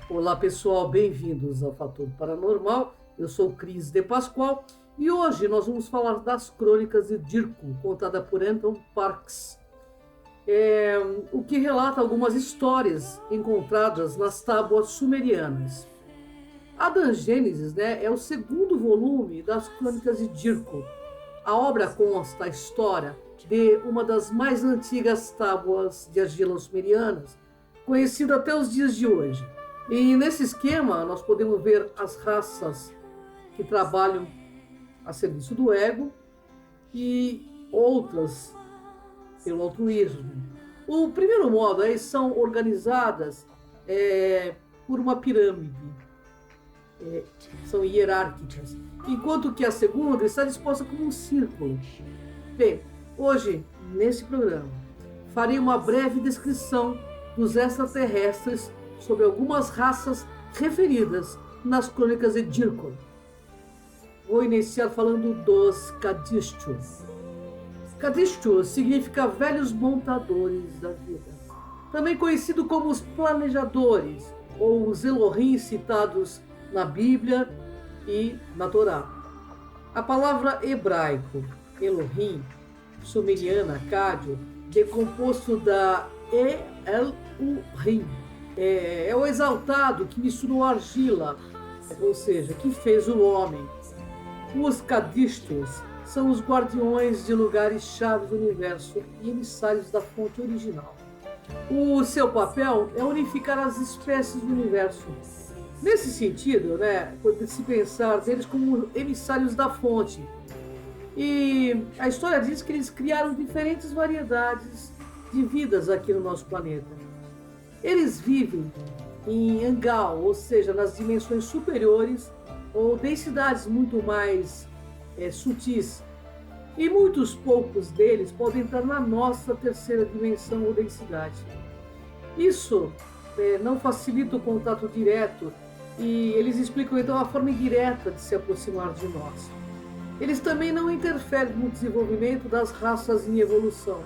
Olá pessoal, bem-vindos ao Fator Paranormal. Eu sou Cris de Pascoal e hoje nós vamos falar das Crônicas de Dirko, contada por Anton Parks, o que relata algumas histórias encontradas nas tábuas sumerianas. A Gênesis, é o segundo volume das Crônicas de Dirko. A obra consta a história de uma das mais antigas tábuas de argila sumerianas, conhecida até os dias de hoje. E nesse esquema nós podemos ver as raças que trabalham a serviço do ego e outras pelo altruísmo. O primeiro modo são organizadas por uma pirâmide, são hierárquicas, enquanto que a segunda está disposta como um círculo. Bem, hoje, nesse programa, farei uma breve descrição dos extraterrestres sobre algumas raças referidas nas Crônicas de Dirko. Vou iniciar falando dos Kadishtus. Kadishtus significa velhos montadores da vida, também conhecido como os planejadores, ou os Elohim citados na Bíblia e na Torá. A palavra hebraico Elohim, sumeriana Cádio, decomposto da El-Urim, é o exaltado que misturou argila, ou seja, que fez o homem. Os Kadishtos são os guardiões de lugares-chave do universo e emissários da fonte original. O seu papel é unificar as espécies do universo. Nesse sentido, pode-se pensar neles como emissários da fonte. E a história diz que eles criaram diferentes variedades de vidas aqui no nosso planeta. Eles vivem em Angal, ou seja, nas dimensões superiores ou densidades muito mais sutis. E muitos poucos deles podem entrar na nossa terceira dimensão ou densidade. Isso não facilita o contato direto e eles explicam então a forma indireta de se aproximar de nós. Eles também não interferem no desenvolvimento das raças em evolução.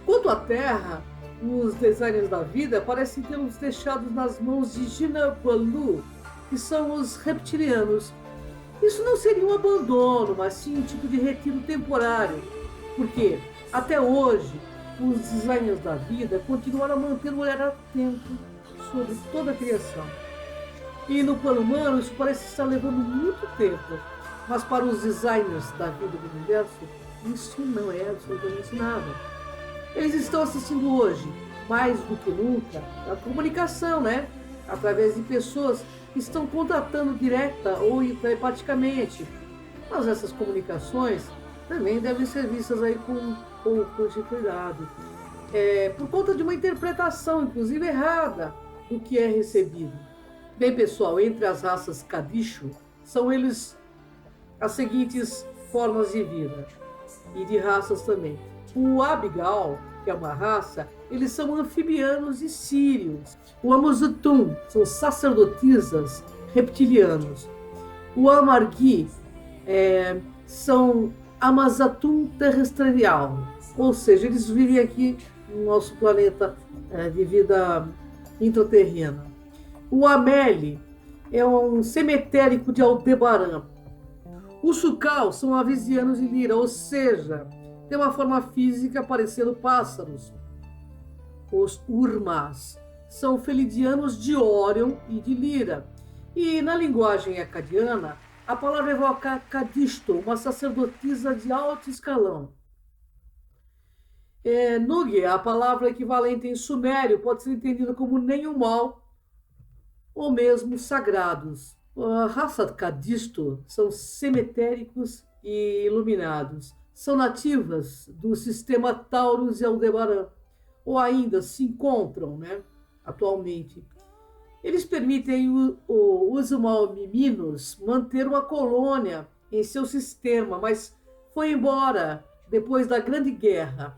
Quanto à Terra, os designers da vida parecem tê-los deixados nas mãos de Jinabalu, que são os reptilianos. Isso não seria um abandono, mas sim um tipo de retiro temporário, porque até hoje os designers da vida continuaram a manter o olhar atento sobre toda a criação. E no plano humano isso parece estar levando muito tempo, mas para os designers da vida do universo isso não é absolutamente nada. Eles estão assistindo hoje, mais do que nunca, a comunicação, através de pessoas que estão contatando direta ou telepaticamente. Mas essas comunicações também devem ser vistas com um pouco de cuidado, por conta de uma interpretação, inclusive errada, do que é recebido. Bem, pessoal, entre as raças Kadishu, são eles as seguintes formas de vida e de raças também. O Abigal, que é uma raça, eles são anfibianos e sírios. O Amuzutum são sacerdotisas reptilianos. O Amargui são Amazatum terrestrial, ou seja, eles vivem aqui no nosso planeta de vida intraterrena. O Ameli é um semitérico de Aldebaran. Os Sukal são avisianos de Lira, ou seja, tem uma forma física parecendo pássaros. Os Urmas são felidianos de Órion e de Lira. E na linguagem acadiana, a palavra evoca Kadisto, uma sacerdotisa de alto escalão. Nugi, a palavra equivalente em sumério, pode ser entendida como nenhum mal ou mesmo sagrados. A raça Kadisto são semitéricos e iluminados. São nativas do sistema Taurus e Aldebaran, ou ainda se encontram atualmente. Eles permitem os Usumalminos manter uma colônia em seu sistema, mas foi embora depois da Grande Guerra.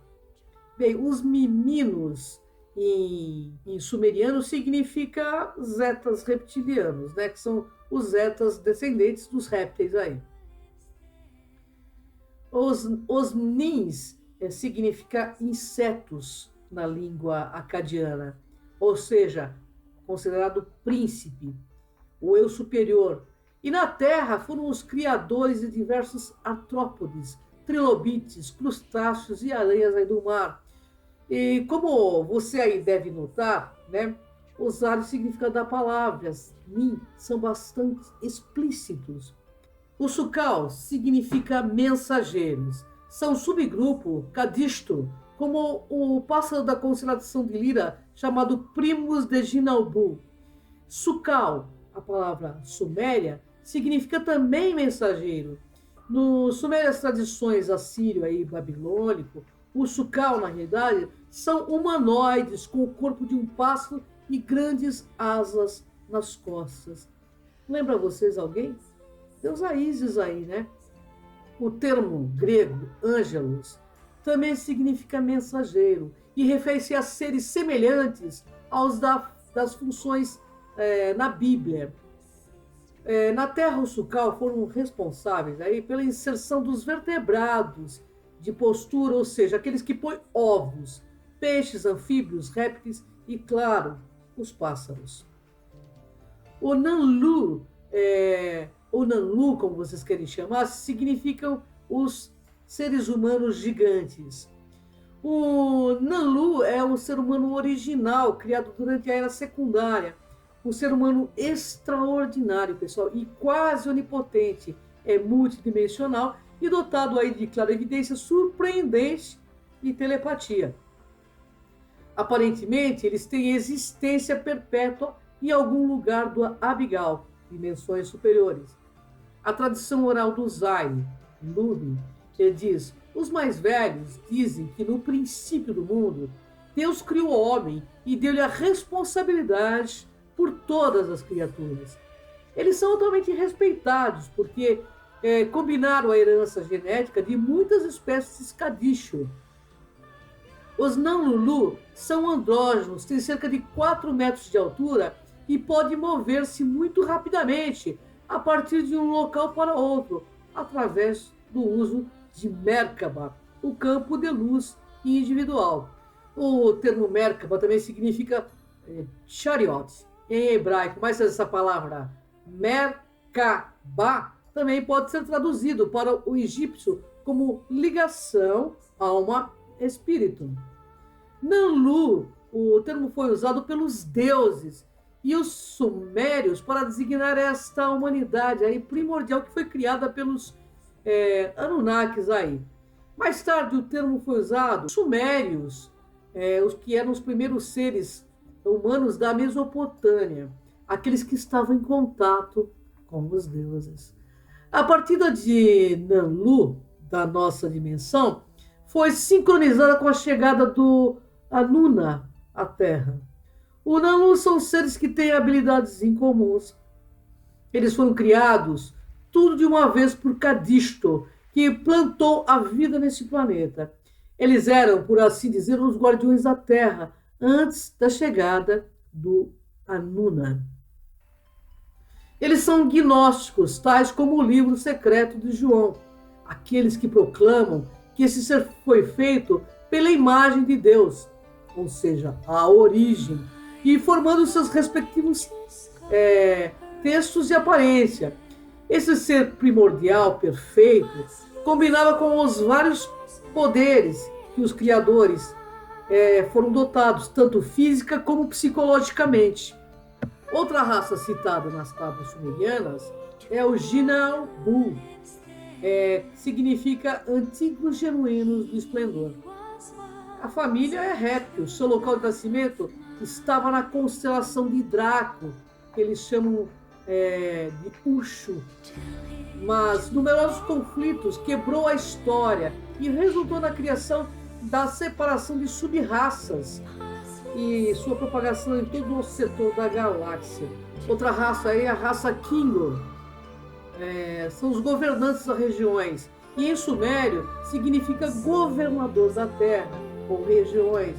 Bem, os Miminos em sumeriano significa zetas reptilianos, que são os zetas descendentes dos répteis aí. Os nins significa insetos na língua acadiana, ou seja, considerado príncipe, o eu superior. E na Terra foram os criadores de diversos artrópodes, trilobites, crustáceos e aranhas aí do mar. E como você aí deve notar, né, os vários significados das palavras nin são bastante explícitos. O sucal significa mensageiros. São subgrupo cadisto, como o pássaro da constelação de Lira, chamado Primus de Ginalbu. Sucal, a palavra suméria, significa também mensageiro. No sumérias tradições assírio e babilônico, o sucal, na realidade, são humanoides com o corpo de um pássaro e grandes asas nas costas. Lembra vocês alguém? Deus Ísis aí, né? O termo grego, ângelos, também significa mensageiro e refere-se a seres semelhantes aos das funções na Bíblia. Na Terra, os sucal foram responsáveis aí pela inserção dos vertebrados de postura, ou seja, aqueles que põem ovos, peixes, anfíbios, répteis e, claro, os pássaros. O Nanlu, ou Nanlu, como vocês querem chamar, significam os seres humanos gigantes. O Nanlu é um ser humano original, criado durante a Era Secundária. Um ser humano extraordinário, pessoal, e quase onipotente. É multidimensional e dotado aí de clarividência surpreendente e telepatia. Aparentemente, eles têm existência perpétua em algum lugar do Abigal, dimensões superiores. A tradição oral do Zayn, Lubin, que diz: os mais velhos dizem que no princípio do mundo, Deus criou o homem e deu-lhe a responsabilidade por todas as criaturas. Eles são altamente respeitados porque combinaram a herança genética de muitas espécies cadicho. Os Nanlulu são andrógenos, têm cerca de 4 metros de altura e podem mover-se muito rapidamente a partir de um local para outro, através do uso de Merkaba, o campo de luz individual. O termo Merkaba também significa chariot em hebraico, mas essa palavra Merkaba também pode ser traduzido para o egípcio como ligação, alma, espírito. Nanlu, o termo foi usado pelos deuses e os sumérios para designar esta humanidade aí primordial que foi criada pelos Anunnakis aí. Mais tarde o termo foi usado pelos sumérios, os que eram os primeiros seres humanos da Mesopotâmia, aqueles que estavam em contato com os deuses. A partida de Nanlu, da nossa dimensão, foi sincronizada com a chegada do Anuna à Terra. Os Nanlu são seres que têm habilidades incomuns. Eles foram criados tudo de uma vez por Cadisto, que plantou a vida nesse planeta. Eles eram, por assim dizer, os guardiões da Terra, antes da chegada do Anuna. Eles são gnósticos, tais como o livro secreto de João, aqueles que proclamam que esse ser foi feito pela imagem de Deus, ou seja, a origem, e formando seus respectivos textos e aparência. Esse ser primordial, perfeito, combinava com os vários poderes que os criadores foram dotados, tanto física como psicologicamente. Outra raça citada nas tábuas sumerianas é o Ginalbu, que significa antigos genuínos do esplendor. A família é réptil, seu local de nascimento estava na constelação de Draco, que eles chamam de Ushu. Mas numerosos conflitos quebrou a história e resultou na criação da separação de sub-raças e sua propagação em todo o setor da galáxia. Outra raça é a raça Kingo. São os governantes das regiões. E em sumério significa governador da terra, ou regiões.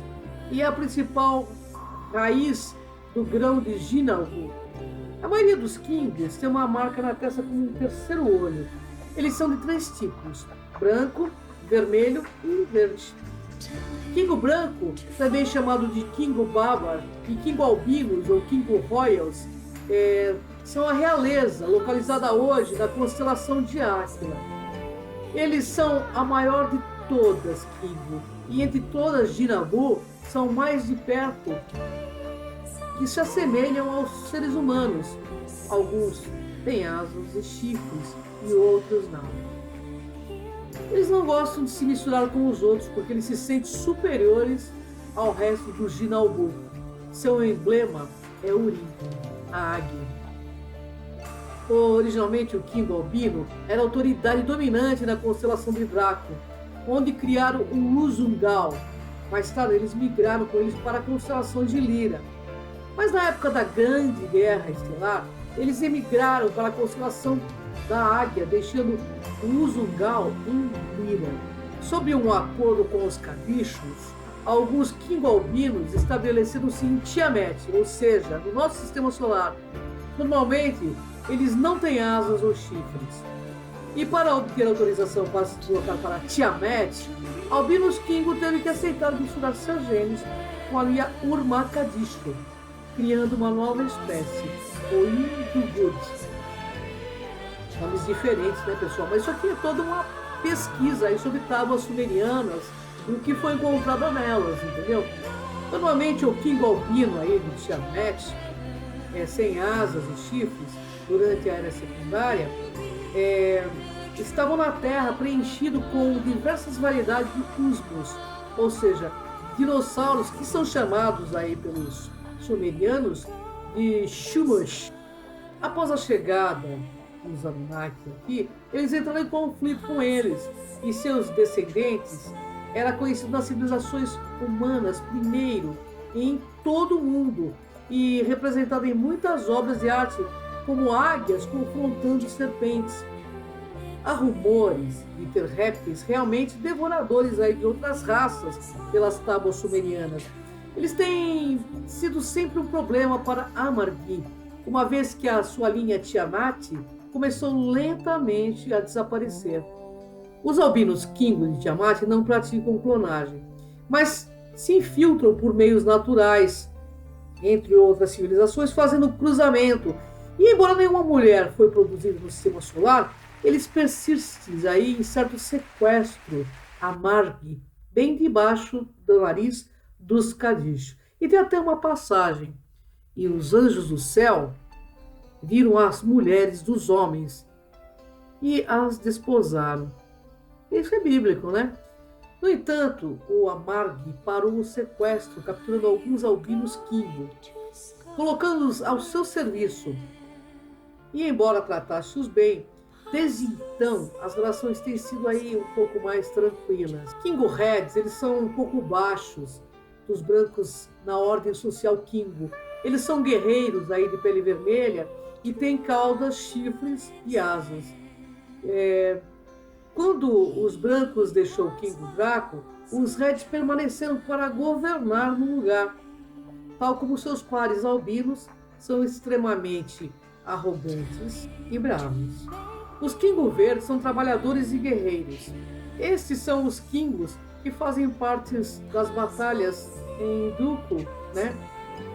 E é a principal raiz do grão de Ginalbu. A maioria dos Kings tem uma marca na testa com um terceiro olho. Eles são de 3 tipos: branco, vermelho e verde. Kingo branco, também chamado de Kingo Babar, e Kingo albinos ou Kingo royals, são a realeza, localizada hoje na constelação de Áquila. Eles são a maior de todas, Kingo, e entre todas de Nabu, são mais de perto que se assemelham aos seres humanos. Alguns têm asas e chifres e outros não. Eles não gostam de se misturar com os outros porque eles se sentem superiores ao resto do Jinalbu. Seu emblema é Urim, a águia. Originalmente, o Kingo albino era a autoridade dominante na constelação de Draco, onde criaram o Uzungal. Mais tarde, eles migraram com eles para a constelação de Lira. Mas na época da Grande Guerra Estelar, eles emigraram para a constelação da Águia, deixando o Uzungal em Lira. Sob um acordo com os Kadichos, alguns Kingo albinos estabeleceram-se em Tiamat, ou seja, no nosso sistema solar. Normalmente, eles não têm asas ou chifres. E para obter autorização para se deslocar para Tiamat, Albinus Kingo teve que aceitar misturar seus genes com a linha Urma-Kadicho, criando uma nova espécie, o Indugud. Nomes diferentes, né, pessoal? Mas isso aqui é toda uma pesquisa aí sobre tábuas sumerianas e o que foi encontrado nelas, entendeu? Normalmente o Kingo albino aí de Tiamat, sem asas e chifres, durante a era secundária, estavam na Terra preenchido com diversas variedades de usmos, ou seja, dinossauros que são chamados aí pelos sumerianos de Shumush. Após a chegada dos Anunnaki aqui, eles entraram em conflito com eles e seus descendentes era conhecido nas civilizações humanas primeiro em todo o mundo e representado em muitas obras de arte como águias confrontando serpentes. Há rumores de ter répteis realmente devoradores aí de outras raças pelas tábuas sumerianas. Eles têm sido sempre um problema para Amargi, uma vez que a sua linha Tiamat começou lentamente a desaparecer. Os albinos Kingo de Tiamat não praticam clonagem, mas se infiltram por meios naturais, entre outras civilizações, fazendo cruzamento. E embora nenhuma mulher foi produzida no sistema solar, eles persistem aí em certo sequestro Amargi, bem debaixo do nariz dos Kadish. E tem até uma passagem: e os anjos do céu viram as mulheres dos homens e as desposaram. Isso é bíblico, né? No entanto, o Amargi parou o sequestro, capturando alguns albinos Kingo, colocando-os ao seu serviço. E embora tratasse-os bem, desde então as relações têm sido aí um pouco mais tranquilas. Kingo Heads, eles são um pouco baixos dos brancos na ordem social Kingo. Eles são guerreiros aí de pele vermelha e têm caudas, chifres e asas. Quando os brancos deixou o Kingo Draco, os Reds permaneceram para governar no lugar. Tal como seus pares albinos, são extremamente arrogantes e bravos. Os Kingo Verdes são trabalhadores e guerreiros. Estes são os Kingos que fazem parte das batalhas em Duku, né?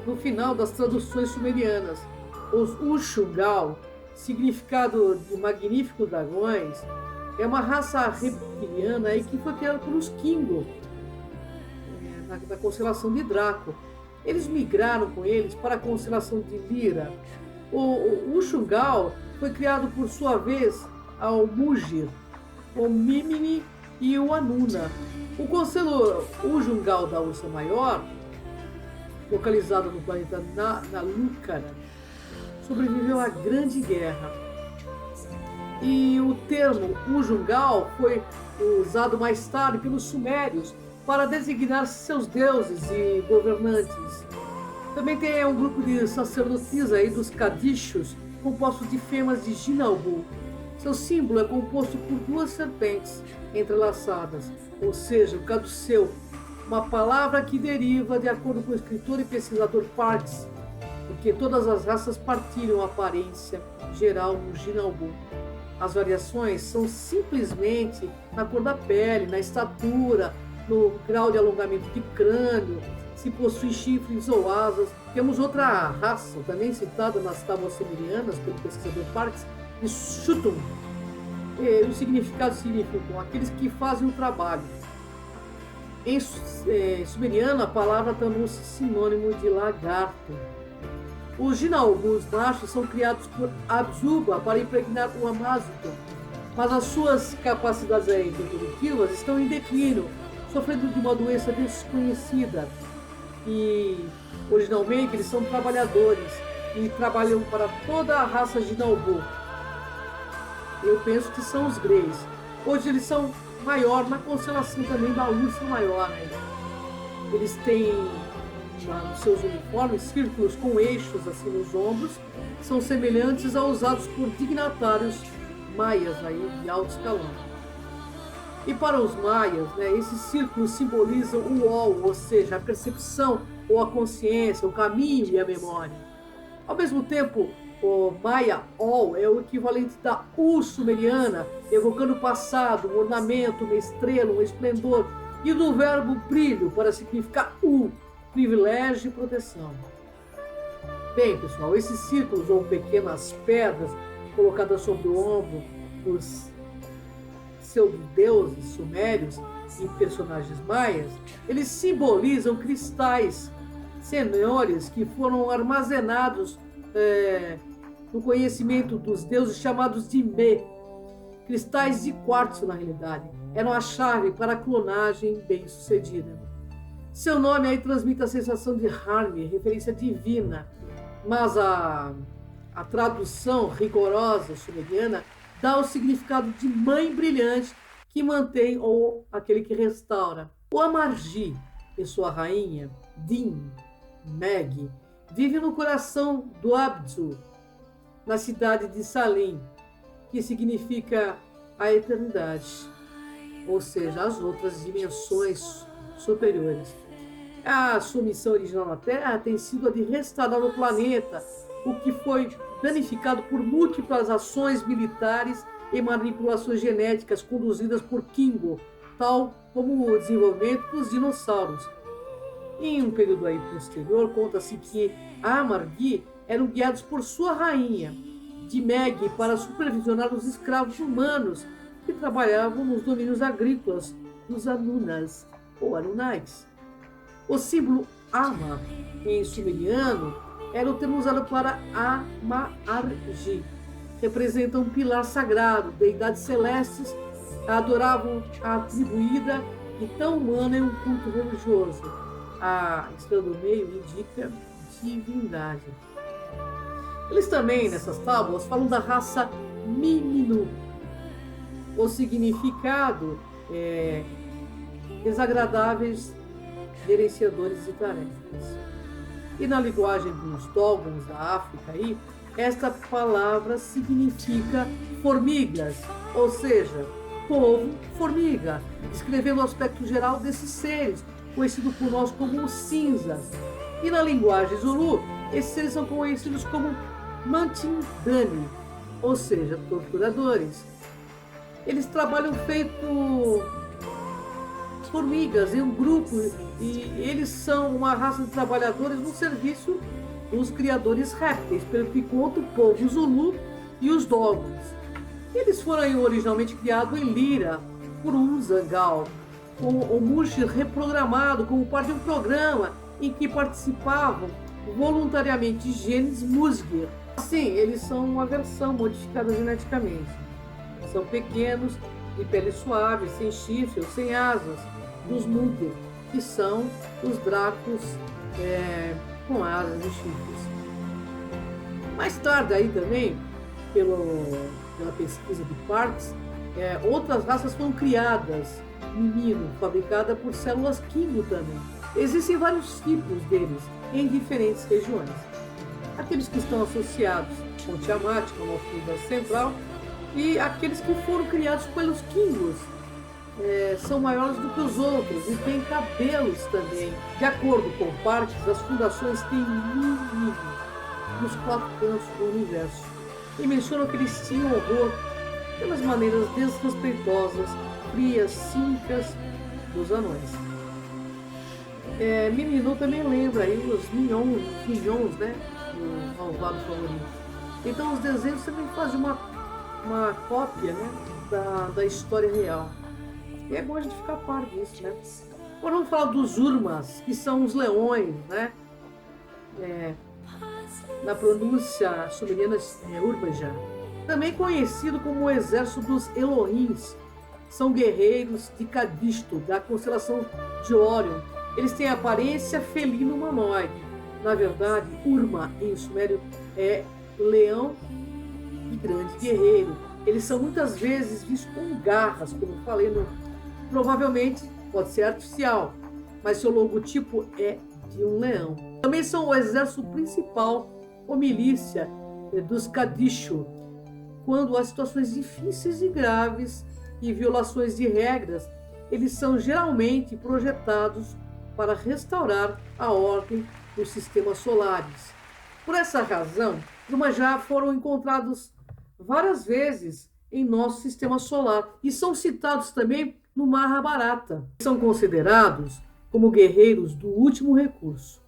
No final das traduções sumerianas. Os Ushungal, significado de magníficos dragões, é uma raça reptiliana aí que foi criada pelos Kingo, na constelação de Draco. Eles migraram com eles para a constelação de Lira. O Ushungal foi criado por sua vez ao Mugir, o Mimini e o Anuna. O conselho Ushungal da Ursa Maior, localizado no planeta Nalukara, sobreviveu à Grande Guerra. E o termo Ushungal foi usado mais tarde pelos sumérios para designar seus deuses e governantes. Também tem um grupo de sacerdotisas aí dos Kadichos, composto de fêmeas de Jinalbu. Seu símbolo é composto por duas serpentes entrelaçadas, ou seja, o caduceu, uma palavra que deriva, de acordo com o escritor e pesquisador Parks, porque todas as raças partilham a aparência geral no Jinalbu. As variações são simplesmente na cor da pele, na estatura, no grau de alongamento de crânio, se possui chifres ou asas. Temos outra raça, também citada nas tábuas sumerianas pelo pesquisador Parks, de Shutum. O significado significam aqueles que fazem o trabalho. Em sumeriano, a palavra tornou-se sinônimo de lagarto. Os ginaubus machos são criados por Abzuba para impregnar o amazônico, mas as suas capacidades reprodutivas estão em declínio, sofrendo de uma doença desconhecida. E originalmente eles são trabalhadores e trabalham para toda a raça ginaubu. Eu penso que são os greys. Hoje eles são maior na constelação também da Ursa Maior. Né? Eles têm nos seus uniformes círculos com eixos assim nos ombros, são semelhantes aos usados por dignatários maias aí de alto escalão. E para os maias, né, esses círculos simbolizam o ol, ou seja, a percepção ou a consciência, o caminho e a memória. Ao mesmo tempo, o maia ol é o equivalente da U sumeriana, evocando o passado, um ornamento, uma estrela, um esplendor, e do verbo brilho para significar U, privilégio e proteção. Bem, pessoal, esses círculos ou pequenas pedras colocadas sobre o ombro dos pseudo-deuses sumérios e personagens maias, eles simbolizam cristais senhores que foram armazenados no conhecimento dos deuses chamados de Me. Cristais de quartzo, na realidade, eram a chave para a clonagem bem-sucedida. Seu nome aí transmite a sensação de Harmi, referência divina, mas a tradução rigorosa sumeriana dá o significado de mãe brilhante que mantém ou aquele que restaura. O Amarji e sua rainha, Din, Meg, vive no coração do Abzu, na cidade de Salim, que significa a eternidade, ou seja, as outras dimensões superiores. A sua missão original na Terra tem sido a de restaurar o planeta, o que foi danificado por múltiplas ações militares e manipulações genéticas conduzidas por Kingo, tal como o desenvolvimento dos dinossauros. Em um período aí posterior, conta-se que Amargi eram guiados por sua rainha, de Meg, para supervisionar os escravos humanos que trabalhavam nos domínios agrícolas dos Anunas ou Anunais. O símbolo Ama, em sumeriano, era o termo usado para Amarji. Representa um pilar sagrado, deidades celestes adoravam a atribuída e tão humana em um culto religioso. A estrela do meio indica divindade. Eles também, nessas tábuas, falam da raça Miminu. O significado é desagradáveis gerenciadores de tarefas. E na linguagem dos Dogons da África, aí, esta palavra significa formigas, ou seja, povo formiga, descrevendo o aspecto geral desses seres, conhecido por nós como os cinzas. E na linguagem Zulu, esses seres são conhecidos como Mantindani, ou seja, torturadores. Eles trabalham feito formigas em um grupo e eles são uma raça de trabalhadores no serviço dos criadores répteis, pelo que conta o povo Zulu e os Dogons. Eles foram originalmente criados em Lira por um Zangal, com o Mushi reprogramado como parte de um programa em que participavam voluntariamente genes Musgir. Assim, eles são uma versão modificada geneticamente. São pequenos, de pele suave, sem chifre ou sem asas, dos Mugir, que são os dracos com asas e chifres. Mais tarde aí também, pela pesquisa de Parks, outras raças foram criadas, menino, fabricada por células Kingo também. Existem vários tipos deles em diferentes regiões. Aqueles que estão associados com Tiamat, como a figura central, e aqueles que foram criados pelos Kingos são maiores do que os outros e têm cabelos também. De acordo com Parks, as fundações têm 1000 níveis nos 4 cantos do universo. E mencionam que eles tinham horror pelas maneiras desrespeitosas, frias, cínicas dos anões. Miminu também lembra aí os Minions, né? Do malvado favorito. Então os desenhos também fazem uma cópia, né? Da história real. E é bom a gente ficar a par disso, né? Agora vamos falar dos Urmas, que são os leões, né? Na pronúncia sumeriana Urbaja. Também conhecido como o exército dos Elohims. São guerreiros de Cadisto, da constelação de Órion. Eles têm aparência felino-humanoide. Na verdade, Urma em sumério é leão e grande guerreiro. Eles são muitas vezes vistos com garras, como eu falei, provavelmente pode ser artificial, mas seu logotipo é de um leão. Também são o exército principal ou milícia dos Kadishu, quando há situações difíceis e graves e violações de regras, eles são geralmente projetados para restaurar a ordem dos sistemas solares. Por essa razão, já foram encontrados várias vezes em nosso sistema solar e são citados também no Mahabharata. São considerados como guerreiros do último recurso,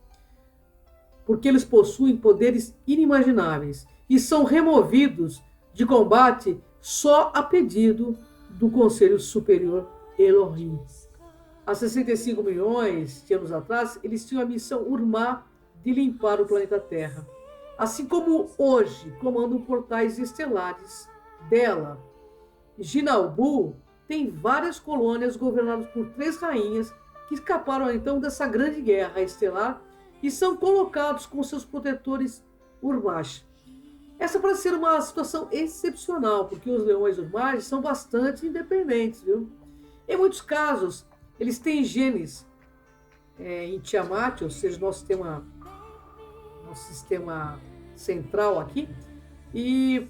porque eles possuem poderes inimagináveis e são removidos de combate só a pedido do Conselho Superior Elohim. Há 65 milhões de anos atrás, eles tinham a missão Urma de limpar o planeta Terra. Assim como hoje comandam portais estelares dela. Ginalbu tem várias colônias governadas por 3 rainhas que escaparam então dessa grande guerra estelar e são colocados com seus protetores Urmash. Essa parece ser uma situação excepcional, porque os leões Urmash são bastante independentes, viu? Em muitos casos, eles têm genes em Tiamat, ou seja, nosso sistema central aqui, e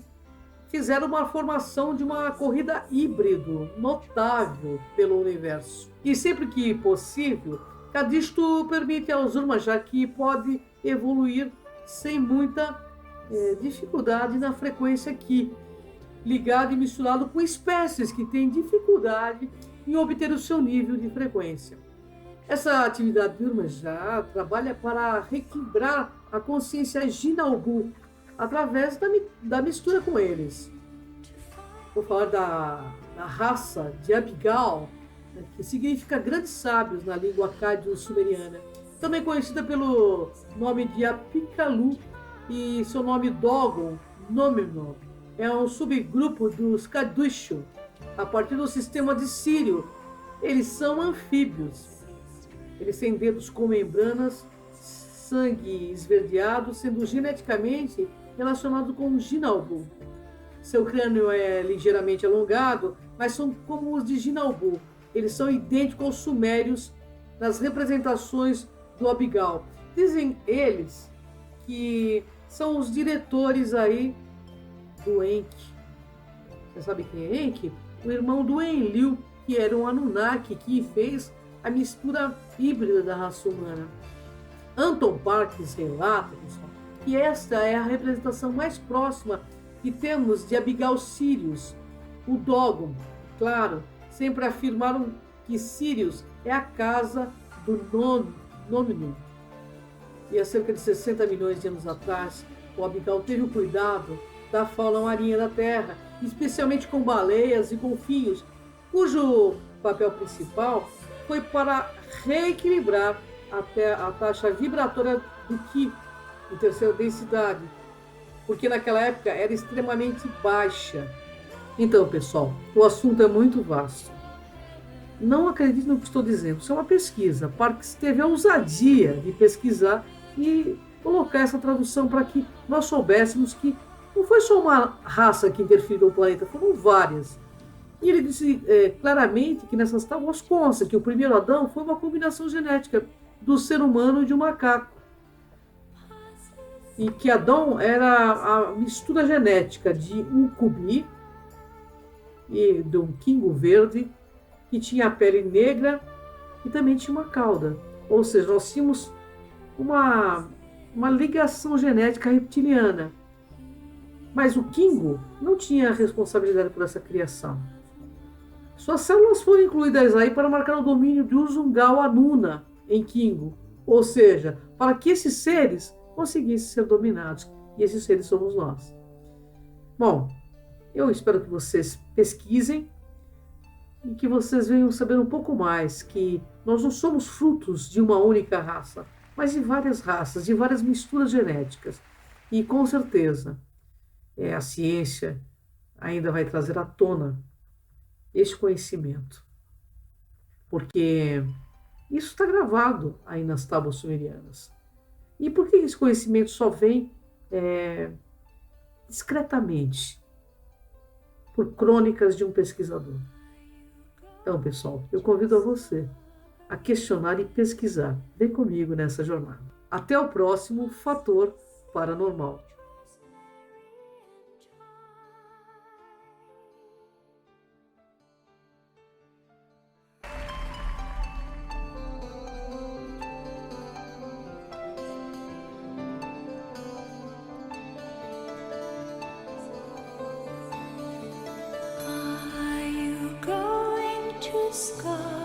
fizeram uma formação de uma corrida híbrido notável pelo universo. E sempre que possível, Cadisto permite aos Urmajá que pode evoluir sem muita dificuldade na frequência aqui, ligado e misturado com espécies que têm dificuldade em obter o seu nível de frequência. Essa atividade de Urmajá trabalha para reequilibrar a consciência Ginalbu através da mistura com eles. Vou falar da raça de Abigal, que significa grandes sábios na língua acádio-sumeriana, também conhecida pelo nome de Apikalu e seu nome Dogon, Nomino, é um subgrupo dos Kadushu, a partir do sistema de Sírio. Eles são anfíbios. Eles têm dedos com membranas, sangue esverdeado, sendo geneticamente relacionado com o Ginalbu. Seu crânio é ligeiramente alongado, mas são como os de Ginalbu. Eles são idênticos aos sumérios nas representações do Abigal. Dizem eles que são os diretores aí do Enki. Você sabe quem é Enki? O irmão do Enlil, que era um Anunnaki que fez a mistura híbrida da raça humana. Anton Parks relata, pessoal, que esta é a representação mais próxima que temos de Abigail Sirius. O Dogon, claro, sempre afirmaram que Sirius é a casa do Nominu. E há cerca de 60 milhões de anos atrás, o Abigail teve o cuidado da fauna marinha da Terra, especialmente com baleias e golfinhos, cujo papel principal foi para reequilibrar a taxa vibratória do Ki, de terceira densidade, porque naquela época era extremamente baixa. Então, pessoal, o assunto é muito vasto. Não acredite no que estou dizendo, isso é uma pesquisa. Parks teve a ousadia de pesquisar e colocar essa tradução para que nós soubéssemos que não foi só uma raça que interferiu no planeta, foram várias. E ele disse claramente que nessas tábuas consta que o primeiro Adão foi uma combinação genética do ser humano e de um macaco. E que Adão era a mistura genética de um cubi e de um quingo verde, que tinha a pele negra e também tinha uma cauda. Ou seja, nós tínhamos uma ligação genética reptiliana. Mas o Kingo não tinha responsabilidade por essa criação. Suas células foram incluídas aí para marcar o domínio de Uzungal Anuna em Kingo, ou seja, para que esses seres conseguissem ser dominados. E esses seres somos nós. Bom, eu espero que vocês pesquisem e que vocês venham saber um pouco mais que nós não somos frutos de uma única raça, mas de várias raças, de várias misturas genéticas. E com certeza, a ciência ainda vai trazer à tona este conhecimento, porque isso está gravado aí nas tábuas sumerianas. E por que esse conhecimento só vem discretamente, por crônicas de um pesquisador? Então, pessoal, eu convido a você a questionar e pesquisar. Vem comigo nessa jornada. Até o próximo Fator Paranormal. Are you going to sky?